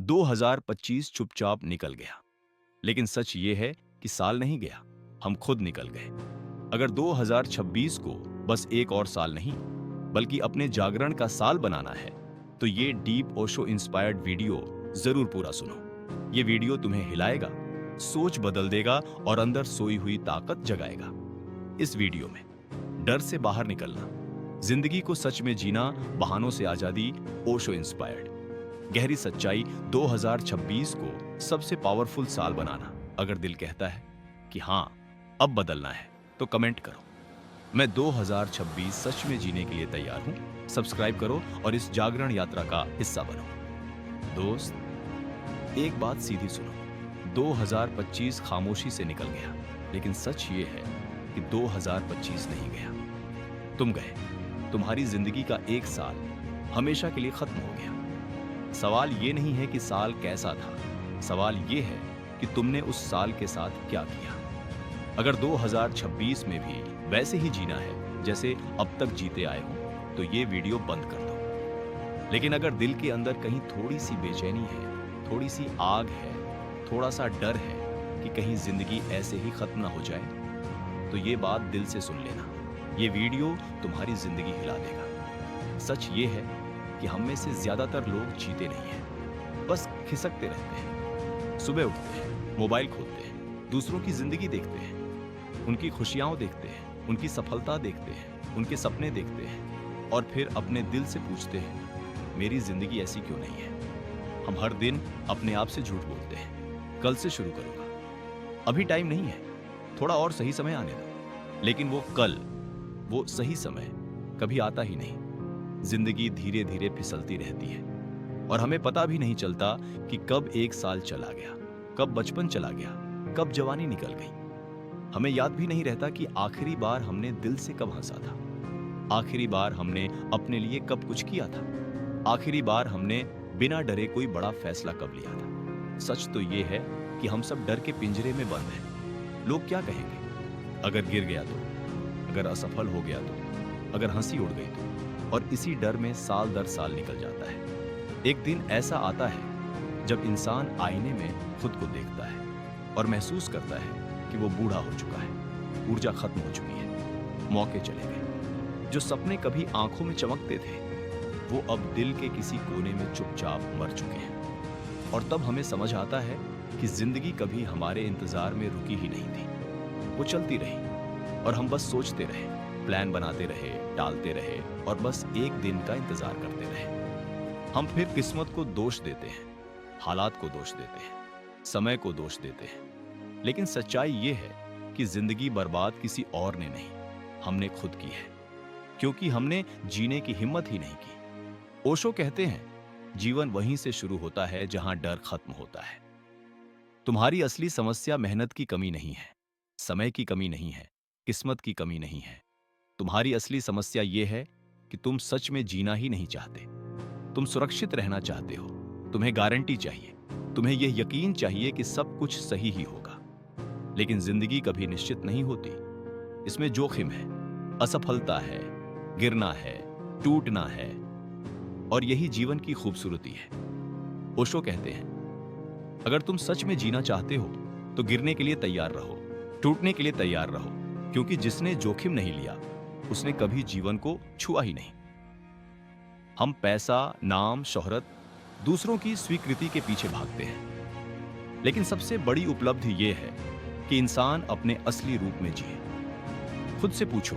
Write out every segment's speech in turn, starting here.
2025 चुपचाप निकल गया। लेकिन सच ये है कि साल नहीं गया, हम खुद निकल गए। अगर 2026 को बस एक और साल नहीं, बल्कि अपने जागरण का साल बनाना है, तो ये डीप ओशो इंस्पायर्ड वीडियो जरूर पूरा सुनो। ये वीडियो तुम्हें हिलाएगा, सोच बदल देगा और अंदर सोई हुई ताकत जगाएगा। इस वीडियो में डर से बाहर निकलना, जिंदगी को सच में जीना, बहानों से आजादी, ओशो इंस्पायर्ड गहरी सच्चाई, 2026 को सबसे पावरफुल साल बनाना। अगर दिल कहता है कि हाँ अब बदलना है, तो कमेंट करो, मैं 2026 सच में जीने के लिए तैयार हूं। सब्सक्राइब करो और इस जागरण यात्रा का हिस्सा बनो। दोस्त, एक बात सीधी सुनो, 2025 खामोशी से निकल गया, लेकिन सच ये है कि 2025 नहीं गया, तुम गए। तुम्हारी जिंदगी का एक साल हमेशा के लिए खत्म हो गया। सवाल ये नहीं है कि साल कैसा था, सवाल ये है कि तुमने उस साल के साथ क्या किया। अगर 2026 में भी वैसे ही जीना है जैसे अब तक जीते आए हो, तो ये वीडियो बंद कर दो। लेकिन अगर दिल के अंदर कहीं थोड़ी सी बेचैनी है, थोड़ी सी आग है, थोड़ा सा डर है कि कहीं जिंदगी ऐसे ही खत्म ना हो जाए, तो ये बात दिल से सुन लेना। ये वीडियो तुम्हारी जिंदगी हिला देगा। सच ये है कि हम में से ज्यादातर लोग जीते नहीं हैं, बस खिसकते रहते हैं। सुबह उठते हैं, मोबाइल खोलते हैं, दूसरों की जिंदगी देखते हैं, उनकी खुशियां देखते हैं, उनकी सफलता देखते हैं, उनके सपने देखते हैं, और फिर अपने दिल से पूछते हैं, मेरी जिंदगी ऐसी क्यों नहीं है। हम हर दिन अपने आप से झूठ बोलते हैं, कल से शुरू करूंगा, अभी टाइम नहीं है, थोड़ा और सही समय आने दो। लेकिन वो कल, वो सही समय कभी आता ही नहीं। जिंदगी धीरे धीरे फिसलती रहती है और हमें पता भी नहीं चलता कि कब एक साल चला गया, कब बचपन चला गया, कब जवानी निकल गई। हमें याद भी नहीं रहता कि आखिरी बार हमने दिल से कब हंसा था, आखिरी बार हमने अपने लिए कब कुछ किया था, आखिरी बार हमने बिना डरे कोई बड़ा फैसला कब लिया था। सच तो ये है कि हम सब डर के पिंजरे में बंद हैं। लोग क्या कहेंगे अगर गिर गया तो, अगर असफल हो गया तो, अगर हंसी उड़ गई तो, और इसी डर में साल दर साल निकल जाता है। एक दिन ऐसा आता है जब इंसान आईने में खुद को देखता है और महसूस करता है कि वो बूढ़ा हो चुका है, ऊर्जा खत्म हो चुकी है, मौके चले गए। जो सपने कभी आंखों में चमकते थे, वो अब दिल के किसी कोने में चुपचाप मर चुके हैं। और तब हमें समझ आता है कि जिंदगी कभी हमारे इंतजार में रुकी ही नहीं थी, वो चलती रही और हम बस सोचते रहे, प्लान बनाते रहे, टालते रहे और बस एक दिन का इंतजार करते रहे। हम फिर किस्मत को दोष देते हैं, हालात को दोष देते हैं, समय को दोष देते हैं। लेकिन सच्चाई ये है कि जिंदगी बर्बाद किसी और ने नहीं, हमने खुद की है, क्योंकि हमने जीने की हिम्मत ही नहीं की। ओशो कहते हैं, जीवन वहीं से शुरू होता है जहां डर खत्म होता है। तुम्हारी असली समस्या मेहनत की कमी नहीं है, समय की कमी नहीं है, किस्मत की कमी नहीं है। तुम्हारी असली समस्या यह है कि तुम सच में जीना ही नहीं चाहते। तुम सुरक्षित रहना चाहते हो, तुम्हें गारंटी चाहिए, तुम्हें यह यकीन चाहिए कि सब कुछ सही ही होगा। लेकिन जिंदगी कभी निश्चित नहीं होती, इसमें जोखिम है, असफलता है, गिरना है, टूटना है, और यही जीवन की खूबसूरती है। ओशो कहते हैं, अगर तुम सच में जीना चाहते हो तो गिरने के लिए तैयार रहो, टूटने के लिए तैयार रहो, क्योंकि जिसने जोखिम नहीं लिया उसने कभी जीवन को छुआ ही नहीं। हम पैसा, नाम, शोहरत, दूसरों की स्वीकृति के पीछे भागते हैं, लेकिन सबसे बड़ी उपलब्धि यह है कि इंसान अपने असली रूप में जिए। खुद से पूछो,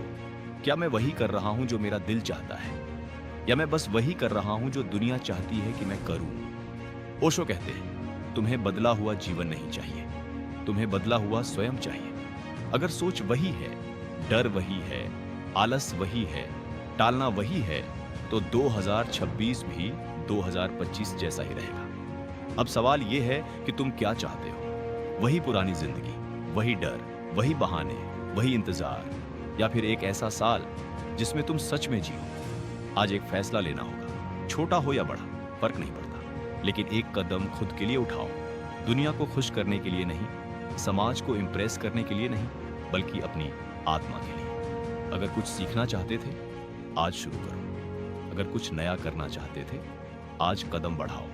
क्या मैं वही कर रहा हूं जो मेरा दिल चाहता है, या मैं बस वही कर रहा हूं जो दुनिया चाहती है कि मैं करूं। ओशो कहते हैं, तुम्हें बदला हुआ जीवन नहीं चाहिए, तुम्हें बदला हुआ स्वयं चाहिए। अगर सोच वही है, डर वही है, आलस वही है, टालना वही है, तो 2026 भी 2025 जैसा ही रहेगा। अब सवाल यह है कि तुम क्या चाहते हो, वही पुरानी जिंदगी, वही डर, वही बहाने, वही इंतजार, या फिर एक ऐसा साल जिसमें तुम सच में जियो। आज एक फैसला लेना होगा, छोटा हो या बड़ा फर्क नहीं पड़ता, लेकिन एक कदम खुद के लिए उठाओ। दुनिया को खुश करने के लिए नहीं, समाज को इंप्रेस करने के लिए नहीं, बल्कि अपनी आत्मा के लिए। अगर कुछ सीखना चाहते थे, आज शुरू करो। अगर कुछ नया करना चाहते थे, आज कदम बढ़ाओ।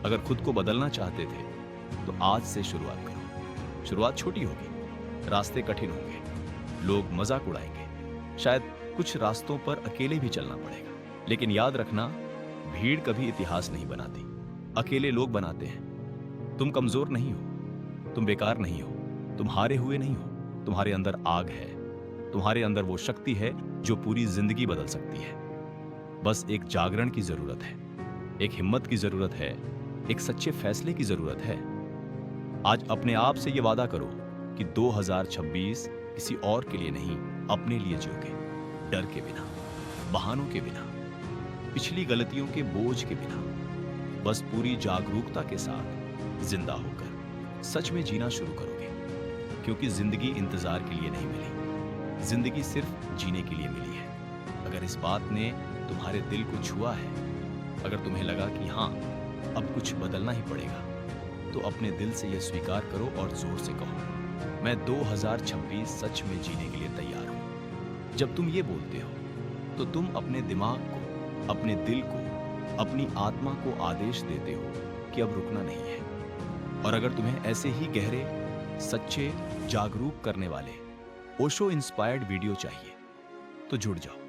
अगर खुद को बदलना चाहते थे तो आज से शुरुआत करो। शुरुआत छोटी होगी, रास्ते कठिन होंगे, लोग मजाक उड़ाएंगे, शायद कुछ रास्तों पर अकेले भी चलना पड़ेगा। लेकिन याद रखना, भीड़ कभी इतिहास नहीं बनाती, अकेले लोग बनाते हैं। तुम कमजोर नहीं हो, तुम बेकार नहीं हो, तुम हारे हुए नहीं हो। तुम्हारे अंदर आग है, तुम्हारे अंदर वो शक्ति है जो पूरी जिंदगी बदल सकती है। बस एक जागरण की जरूरत है, एक हिम्मत की जरूरत है, एक सच्चे फैसले की जरूरत है। आज अपने आप से ये वादा करो कि 2026 किसी और के लिए नहीं, अपने लिए जियोगे, डर के बिना, बहानों के बिना, पिछली गलतियों के बोझ के बिना। बस पूरी जागरूकता के साथ जिंदा होकर सच में जीना शुरू करोगे, क्योंकि जिंदगी इंतजार के लिए नहीं मिली, जिंदगी सिर्फ जीने के लिए मिली है। अगर इस बात ने तुम्हारे दिल को छुआ है, अगर तुम्हें लगा कि हाँ, अब कुछ बदलना ही पड़ेगा, तो अपने दिल से यह स्वीकार करो और जोर से कहो, मैं 2026 सच में जीने के लिए तैयार हूं। जब तुम ये बोलते हो तो तुम अपने दिमाग को, अपने दिल को, अपनी आत्मा को आदेश देते हो कि अब रुकना नहीं है। और अगर तुम्हें ऐसे ही गहरे, सच्चे, जागरूक करने वाले ओशो इंस्पायर्ड वीडियो चाहिए तो जुड़ जाओ,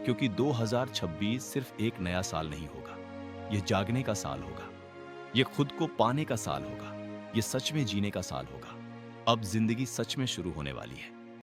क्योंकि 2026 सिर्फ एक नया साल नहीं होगा, यह जागने का साल होगा, यह खुद को पाने का साल होगा, यह सच में जीने का साल होगा। अब जिंदगी सच में शुरू होने वाली है।